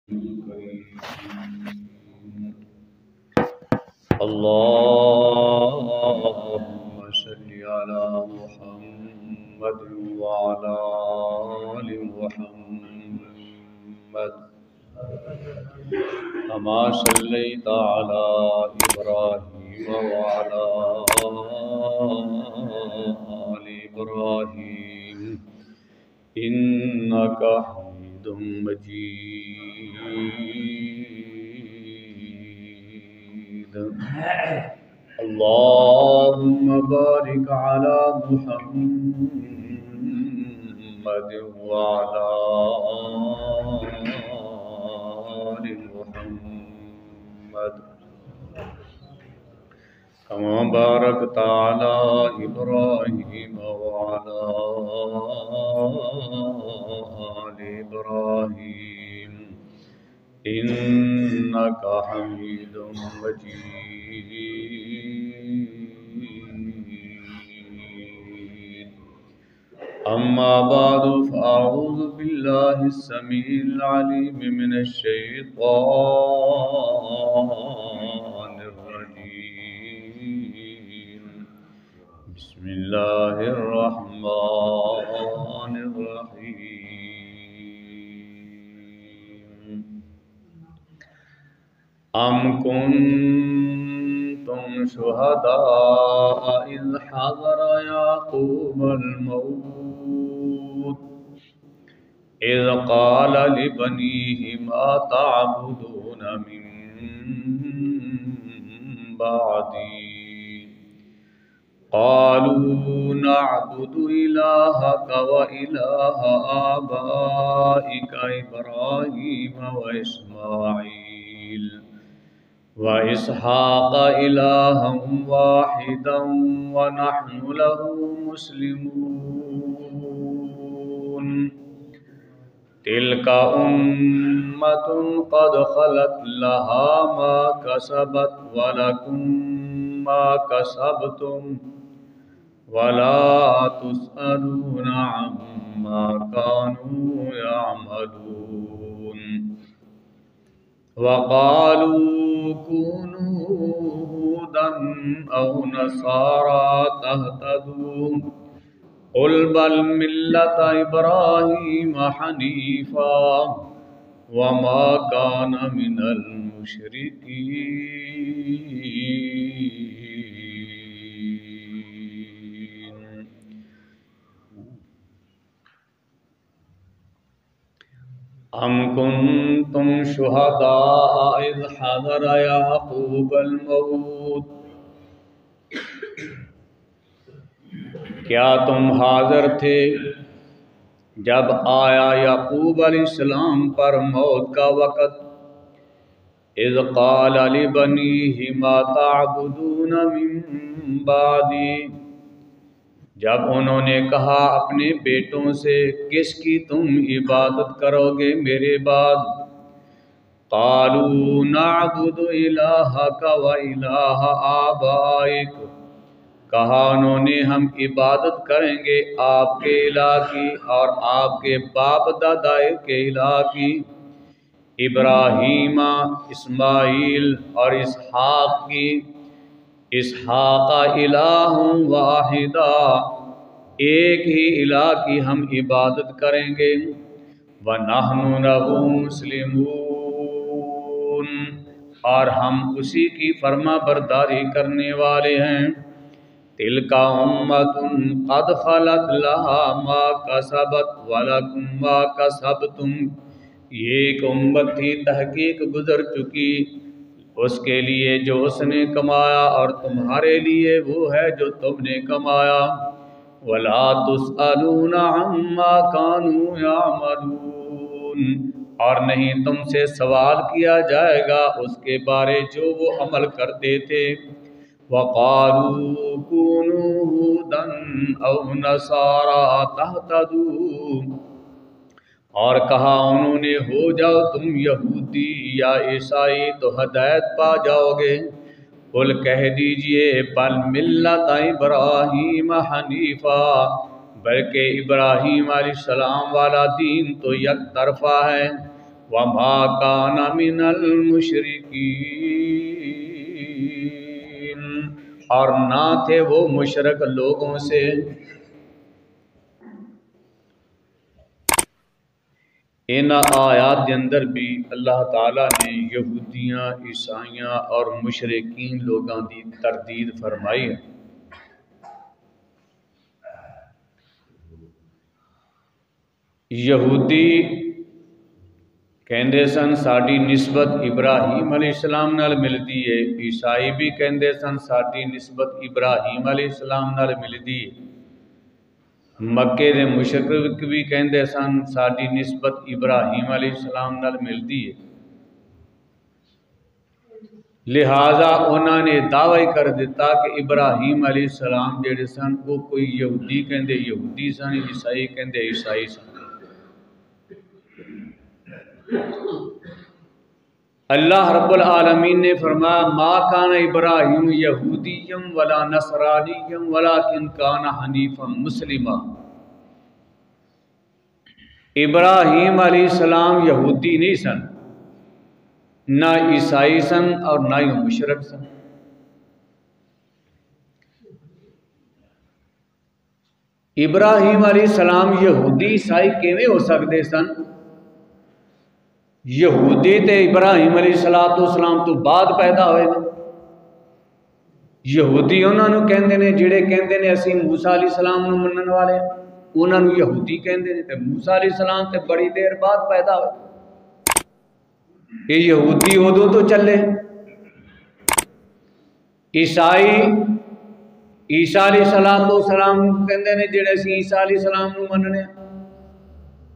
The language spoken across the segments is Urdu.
اللهم صل على محمد وعلى آل محمد كما صليت على إبراهيم وعلى آل إبراهيم إنك حميد مجيد. اللهم بارك على محمد وعلى آل محمد كما باركت على إبراهيم وعلى آل إبراهيم إنك حميد مجيد. أما بعد فأعوذ بالله السميع العليم من الشيطان الرجيم. بسم الله الرحمن الرحيم. أم كنتم شهداء إذ حضر يعقوب الموت إذ قال لبنيه ما تعبدون من بعدي قالوا نعبد إلهك وإله آبائك إبراهيم وإسماعيل وإسحاق إلها واحدا ونحن له مسلمون. تلك أمة قد خلت لها ما كسبت ولكم ما كسبتم ولا تسألون عما كانوا يعملون. وقالوا كونوا هودا أو نصارى تهتدوا قل بل ملة إبراهيم حنيفا وما كان من المشركين. أم كنتم شهداء إذ حضر يعقوب الموت. کیا تم حاضر تھے جب آیا یعقوب علیہ السلام پر موت کا وقت. اذ قال لبنیہ ما تعبدون من بعدی، جب انہوں نے کہا اپنے بیٹوں سے کس کی تم عبادت کرو گے میرے بعد. قالوا نعبد الہک و الہ آبائک، کہا انہوں نے ہم عبادت کریں گے آپ کے الہ کی اور آپ کے باپ دادا کے الہ کی. ابراہیم، اسماعیل اور اسحاق کی. اسحاق الہ واحدہ، ایک ہی الہ کی ہم عبادت کریں گے. وَنَحْنُ لَهُ مُسْلِمُونَ، اور ہم اسی کی فرما برداری کرنے والے ہیں. تِلْكَ أُمَّةٌ قَدْ خَلَتْ لَهَا مَا كَسَبَتْ وَلَكُمْ مَا كَسَبْتُمْ، یہ ایک امت تھی تحقیق گزر چکی، اس کے لیے جو اس نے کمایا اور تمہارے لیے وہ ہے جو تم نے کمایا. وَلَا تُسْأَلُونَ عَمَّا كَانُوا يَعْمَلُونَ، اور نہیں تم سے سوال کیا جائے گا اس کے بارے جو وہ عمل کرتے تھے. وَقَالُوا كُونُوا هُودًا أَوْ نَصَارَىٰ تَهْتَدُوا، اور کہا انہوں نے ہو جاؤ تم یہودی یا عیسائی تو ہدایت پا جاؤ گے. قل کہہ دیجئے بل ملت ابراہیم حنیفا، بلکہ ابراہیم علیہ السلام والا دین تو یک طرفہ ہے. وما کان من المشرکین، اور نہ تھے وہ مشرک لوگوں سے۔ ان آیات کے اندر بھی اللہ تعالیٰ نے یہودیاں، عیسائیاں اور مشرکین لوگوں کی تردید فرمائی ہے۔ یہودی کہندے سن ساڈی نسبت ابراہیم علیہ السلام نال ملتی ہے، عیسائی بھی کہندے سن ساڈی نسبت ابراہیم علیہ السلام نال ملتی ہے، مکے دے مشرک بھی کہندے سن ساڈی نسبت ابراہیم علیہ السلام نال ملتی ہے۔ لہذا انہوں نے دعوی کر دیتا کہ ابراہیم علیہ السلام جڑے سن وہ کوئی یہودی کہندے یہودی سن، عیسائی کہندے عیسائی سن۔ اللہ رب العالمین نے فرمایا ما کان ابراہیم یہودیم ولا نصرانیم ولکن کان حنیفا مسلما۔ ابراہیم علیہ السلام یہودی نہیں سن، نہ عیسائی سن اور نہ ہی مشرک سن۔ ابراہیم علیہ السلام یہودی عیسائی کیویں ہو سکتے سن؟ یہودی تے ابراہیم علیہ السلام تو بعد پیدا ہوئے نا۔ یہودی انہوں نے کہندے نے جڑے کہندے نے اسی موسیٰ علیہ السلام نو منن والے، انہوں نے یہودی کہندے نے، تے موسیٰ علیہ السلام تے بڑی دیر بعد پیدا ہوئے۔ یہ یہودی ادو تو چلے۔ عیسائی عیسیٰ علیہ السلام کہندے نے جڑے اسی عیسیٰ علیہ السلام نو مننے،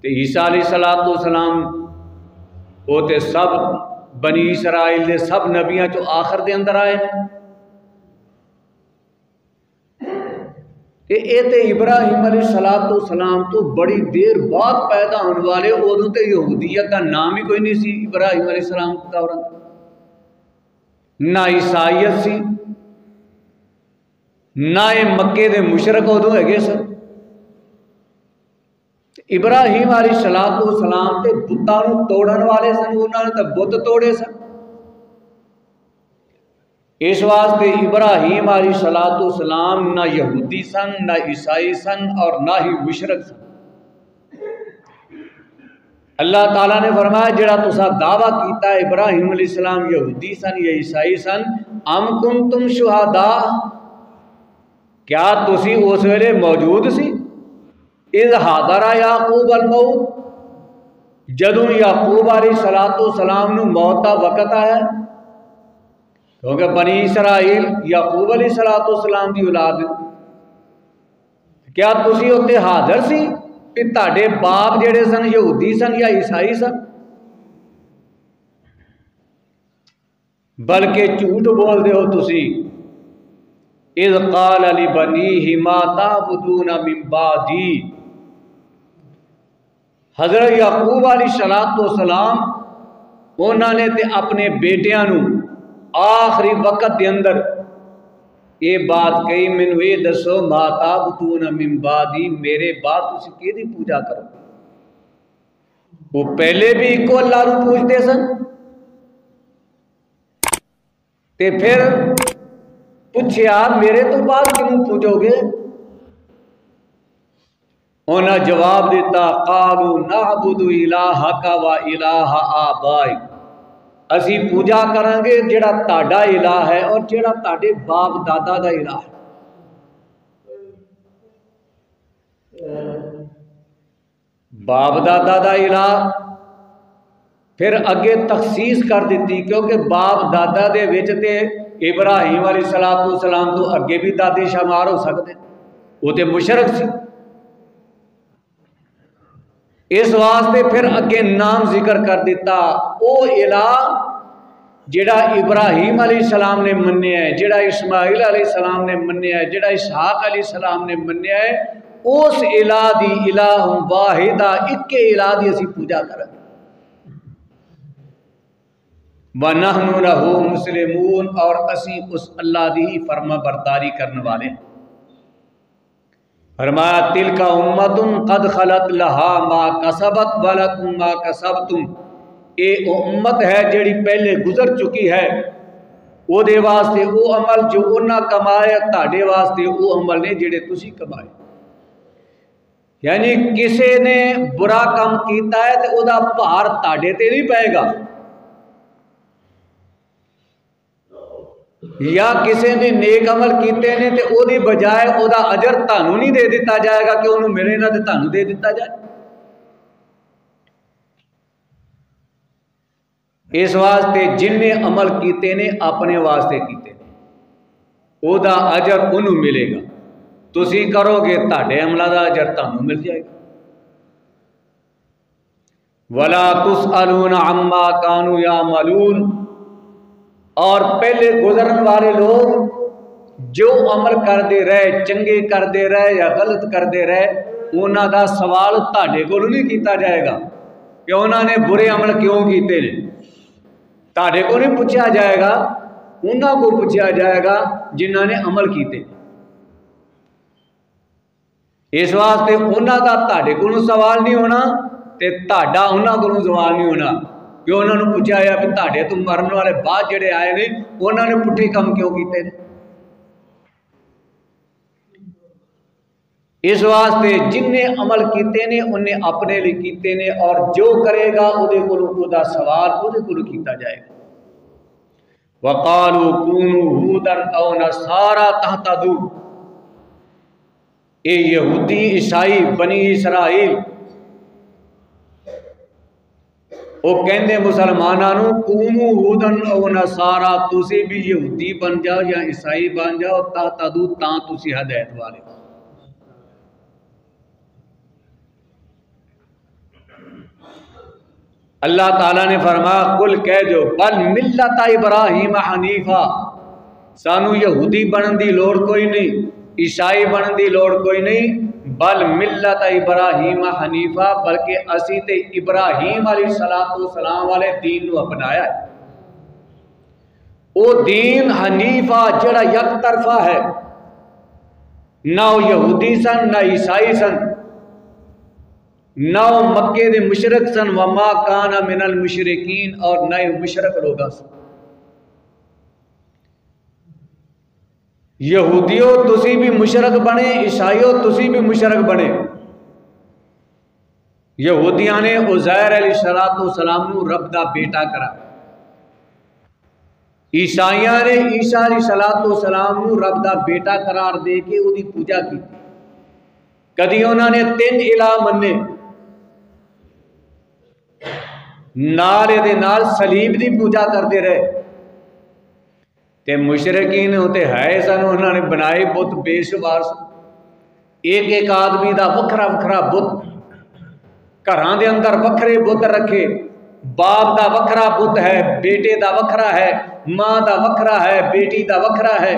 تے عیسیٰ علیہ السلام وہ تے سب بنی اسرائیل دے سب نبیاں چو آخر دے اندر آئے ہیں۔ اے تے ابراہیم علیہ السلام تو بڑی دیر بعد پیدا ہونے والے، ادوں تے یہودیت کا نام ہی کوئی نہیں سی ابراہیم علیہ السلام کے دوران، نہ عیسائیت سی، نہ یہ مکے دے مشرک ادوں ہے سن۔ ابراہیم علیہ السلام تے بتاں نوں توڑن والے سن، انہوں نے تے بت توڑے سن۔ اس واسطے ابراہیم علیہ السلام نہ یہودی سن، نہ عیسائی سن اور نہ ہی مشرک سن۔ اللہ تعالیٰ نے فرمایا جڑا تسا دعویٰ کیتا ہے ابراہیم علیہ السلام یہودی سن یا عیسائی سن، ام کنتم شہداء، کیا تسی اس ویلے موجود سی؟ اذ حاضر یعقوب الموت، جدوں یعقوب علیہ السلام نو موت کا وقت آیا، کیونکہ بنی اسرائیل یعقوب علیہ السلام دی اولاد، کیا تسی اتنے حاضر سی کہ تہاڈے باپ جڑے سن یہودی سن یا عیسائی سن؟ بلکہ جھوٹ بول دے ہو تسی۔ اذ قال لبنیہ ما تعبدون من بعدی، حضرت یعقوب علیہ السلام انہوں نے تے اپنے بیٹیاں نو آخری وقت دے اندر یہ بات کہی، مینوں یہ دسو ما تعبدون من بعدی، میرے بعد تسی کیدی پوجا کرو؟ وہ پہلے بھی ایک اللہ نو پوجتے سن، تے پھر پوچھیا میرے تو بعد کیوں پوجو گے؟ انہاں جواب دیتا قالوا نعبد الہک و الہ آبائک، اسی پوجا کریں گے جڑا تہاڈا الہ ہے اور جڑا تہاڈے باپ دادا دا الہ ہے۔ باپ دادا دا الہ پھر اگے تخصیص کر دیتی، کیونکہ باپ دادا دے وچ تے ابراہیم علیہ السلام تو اگے بھی دادی شمار ہو سکتے، وہ تے مشرک سی۔ اس واسطے پھر اگے نام ذکر کر دیتا، او الہ جڑا ابراہیم علیہ السلام نے منیا ہے، جڑا اسماعیل علیہ السلام نے منیا ہے، جڑا اسحاق علیہ السلام نے منیا ہے، اس الہ دی الہ واحدہ ایک الہ دی اسی پوجا کریں۔ وَنَحْنُ لَهُ مُسْلِمُونَ، اور اسی اس اللہ دی فرما برداری کرنے والے ہیں۔ فرمایا تِلْكَ أُمَّةٌ قَدْ خَلَتْ لَهَا مَا كَسَبَتْ وَلَكُمْ مَا كَسَبْتُمْ، یہ امت ہے جیڑی پہلے گزر چکی ہے، وہ دے واسطے وہ عمل جو انہاں کمائے، تاڑے واسطے وہ عمل نے جڑے تسی کمائے۔ یعنی کسے نے برا کام کیتا ہے تو او دا بھار تاڑے تے نہیں پائے گا، یا کسے نے نیک عمل کیتے نے تے او دی بجائے او دا اجر تانوں نہیں دے دیتا جائے گا کہ انہوں ملے نہ تے تانوں دے دیتا جائے۔ اس واسطے جن نے عمل کیتے نے اپنے واسطے کیتے نے، او دا اجر انہوں ملے گا، تسی کرو گے تاڑے عملہ دا اجر تانوں مل جائے گا۔ وَلَا تُسْأَلُونَ عَمَّا كَانُوا يَعْمَلُونَ، اور پہلے گزرن والے لوگ جو عمل کر دے رہے، چنگے کر دے رہے یا غلط کر دے رہے، انہاں دا سوال تاڑے کو نہیں کیتا جائے گا کہ انہاں نے برے عمل کیوں کیتے نے، تاڑے کو نہیں پوچھا جائے گا، انہاں کو پوچھا جائے گا جنہاں نے عمل کیتے۔ اس واسطے انہاں دا تاڑے کو سوال نہیں ہونا تے تاڑا انہاں کو سوال نہیں ہونا کہ انہاں نے پوچھا یا کہ تاڑے تم مرن والے بعد جڑے آئے نے انہاں نے پٹھے کم کیوں کیتے نے۔ اس واسطے جن نے عمل کیتے نے انہیں اپنے لیے کیتے نے، اور جو کرے گا اودے کو دا سوال اودے کو کیتا جائے گا۔ وَقَالُوا كُونُوا هُودًا أَوْ نَصَارَىٰ تَهْتَدُوا، اے یہودی عیسائی بنی اسرائیل وہ کہندے مسلمانانوں کونوا ہودن او نصارا، تسی بھی یہودی بن جاؤ یا عیسائی بن جاؤ، تہتدوا تاں تسی ہدایت والے۔ اللہ تعالیٰ نے فرمایا قل کہہ جو بل ملت ابراہیم حنیفا، سانو یہودی بنن دی لوڑ کوئی نہیں، عیسائی بنن دی لوڑ کوئی نہیں، بل ملت ابراہیم حنیفہ، بلکہ اسی تے ابراہیم علیہ السلام والے دین نو اپنایا ہے۔ او دین حنیفہ جڑا یک طرفہ ہے، نہ وہ یہودی سن نہ عیسائی سن، نہ وہ مکے دے مشرک سن، وما کان من المشرکین، اور نہ ہی مشرک لوگا سن۔ یہودیوں تسی بھی مشرک بنے، عیسائیوں تسی بھی مشرک بنے۔ یہودیاں نے عزیر علیہ السلام نو رب دا بیٹا کرا، عیسائیاں نے عیسیٰ علیہ السلام نو رب دا بیٹا قرار دے کے وہ دی پوجا کی۔ کدی انہوں نے 3 الہ مننے، نال دے نال صلیب دی پوجا کرتے رہے، تے مشرکین ہوتے ہے سن، انہوں نے بنائے بت بے شمار، ایک ایک آدمی دا وکھرا وکھرا بت، گھراں دے اندر وکھرے بت رکھے، باپ دا وکھرا بت ہے، بیٹے دا وکھرا ہے، ماں دا وکھرا ہے، بیٹی دا وکھرا ہے،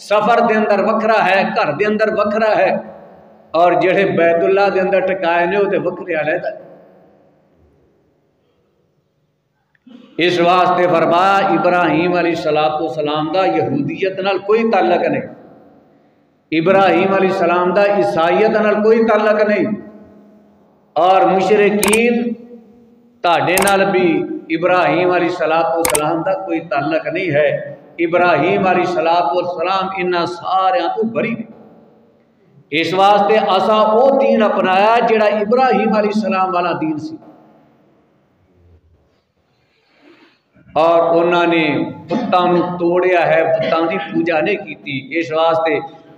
سفر دے اندر وکھرا ہے، گھر دے اندر وکھرا ہے، اور جڑے بیت اللہ دے اندر ٹکائے نے ہوتے وکھرے علیحدہ۔ اس واسطے فرمایا ابراہیم علیہ السلام دا یہودیت نال کوئی تعلق نہیں، ابراہیم علیہ السلام دا عیسائیت نال کوئی تعلق نہیں، اور مشرکین تاڑے نال بھی ابراہیم علیہ السلام دا کوئی تعلق نہیں ہے۔ ابراہیم علیہ السلام انہاں ساریاں تو بری نے۔ اس واسطے اساں او دین اپنایا جڑا ابراہیم علیہ السلام والا دین سی، اور انہوں نے بتاں نو توڑیا ہے، بتاں دی پوجا نہیں کیتی۔ اس واسطے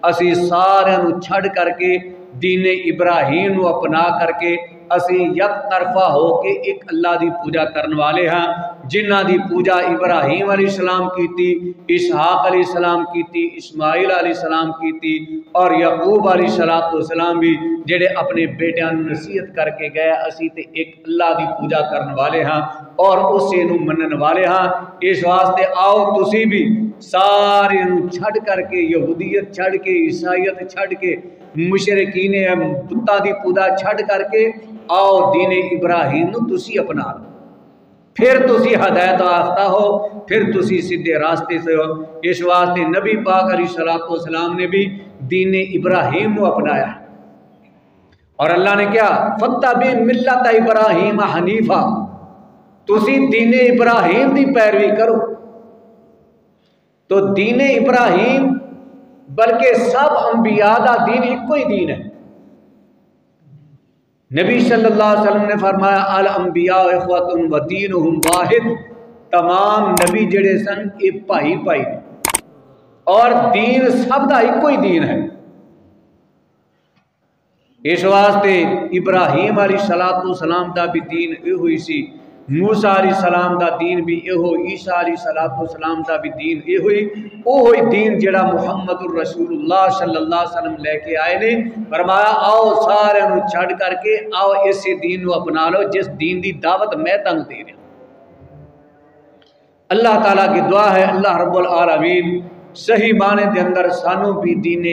اسی سارے نو چھڑ کر کے دین ابراہیم نو اپنا کر کے اسی یک طرفہ ہو کے ایک اللہ دی پوجا کرنے والے ہیں، جنہ دی پوجا ابراہیم علیہ السلام کیتی، اسحاق علیہ السلام کیتی، اسماعیل علیہ السلام کیتی، اور یعقوب علیہ السلام بھی جڑے اپنے بیٹیاں نصیحت کر کے گئے، اسی تے ایک اللہ دی پوجا کرنے والے ہیں اور اسے نو منن والے ہیں۔ اس واسطے آؤ تسی بھی سارے نو چھڑ کر کے، یہودیت چھڑ کے، عیسائیت چھڑ کے، مشرکین بتاں دی پوجا چھڑ کر کے آؤ دین ابراہیم نو تسی اپنا لو، پھر تسی ہدایت یافتہ ہو، پھر تسی سیدھے راستے سے ہو۔ اس واسطے نبی پاک علیہ السلام نے بھی دین ابراہیم نو اپنایا، اور اللہ نے کیا فَاتَّبِعْ مِلَّتَ ابراہیم حنیفا، تسی دین ابراہیم دی پیروی کرو. تو دین ابراہیم بلکہ سب انبیاء دا دین ایک کوئی دین ہے. نبی صلی اللہ علیہ وسلم نے فرمایا الانبیاء اخوۃ و دینہم واحد. تمام نبی جڑے سن یہ بھائی بھائی نے اور دین سب دا ایک کوئی دین ہے. اس واسطے ابراہیم علیہ السلام دا بھی دین یہ ہوئی سی, موسیٰ علیہ السلام دا دین بھی یہ ہو, عیسیٰ علیہ السلام دا بھی دین یہ ہوئی. وہ ہوئی دین جڑا محمد الرسول اللہ صلی اللہ علیہ وسلم لے کے آئے نے. فرمایا آؤ سارے نو چھڑ کر کے آؤ اسی دین نو اپنا لو جس دین دی دعوت میں تنگ دے رہا. اللہ تعالیٰ کی دعا ہے اللہ رب العالمین صحیح معنی دے اندر سانو بھی دین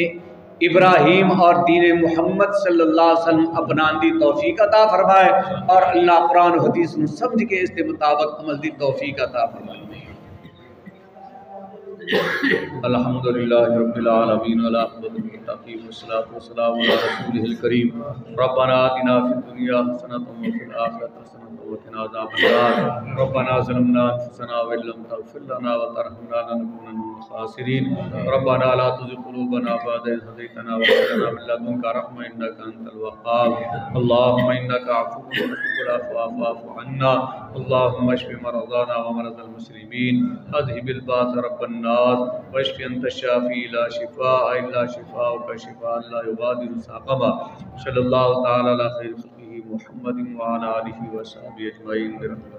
ابراہیم اور دین محمد صلی اللہ علیہ وسلم اپنان دی توفیق عطا فرمائے, اور اللہ قرآن و حدیث نو سمجھ کے اس کے مطابق عمل دی توفیق عطا فرمائے. الحمدللہ رب العالمین والعاقبۃ للمتقین والصلاۃ والسلام علی رسولہ الکریم. ربنا آتنا فی الدنیا حسنۃ وفی الآخرۃ حسنۃ وقنا عذاب النار. ربنا ظلمنا انفسنا وان لم تغفر لنا وترحمنا لنكونن من الخاسرین. ربنا لا تزغ قلوبنا بعد إذ هديتنا وهب لنا من لدنك رحمة إنك أنت الوهاب. اللهم إنك عفو تحب العفو فاعف عنا. اللهم اشف مرضانا ومرضى المسلمين. اذهب الباس رب الناس واشف انت الشافي لا شفاء الا شفاءك شفاء لا يغادر سقما. صلی اللہ تعالی علی خیر خلقہ محمد وعلى آلہ وصحبہ اجمعین برحمتہ.